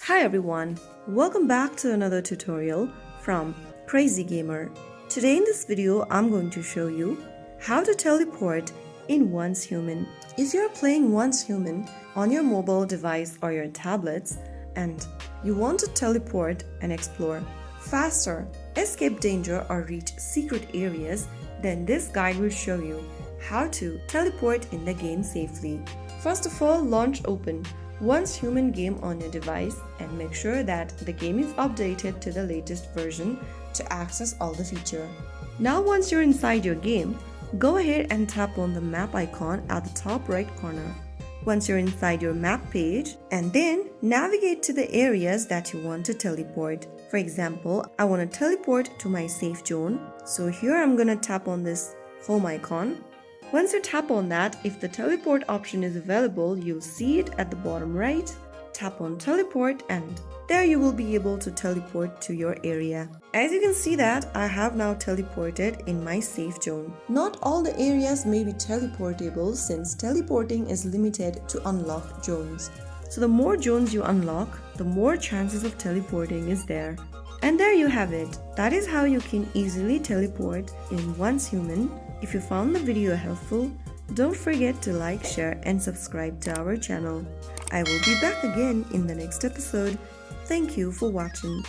Hi everyone, welcome back to another tutorial from Crazy Gamer. Today in this video, I'm going to show you how to teleport in Once Human. If you're playing Once Human on your mobile device or your tablets and you want to teleport and explore faster, escape danger or reach secret areas, then this guide will show you how to teleport in the game safely. First of all, launch open Once Human game on your device and make sure that the game is updated to the latest version to access all the features. Now once you're inside your game, go ahead and tap on the map icon at the top right corner. Once you're inside your map page, and then navigate to the areas that you want to teleport. For example, I want to teleport to my safe zone. So here I'm going to tap on this home icon. Once you tap on that, if the teleport option is available, you'll see it at the bottom right. Tap on teleport and there you will be able to teleport to your area. As you can see that I have now teleported in my safe zone. Not all the areas may be teleportable since teleporting is limited to unlocked zones. So the more zones you unlock, the more chances of teleporting is there. And there you have it. That is how you can easily teleport in Once Human. If you found the video helpful, don't forget to like, share and subscribe to our channel. I will be back again in the next episode. Thank you for watching.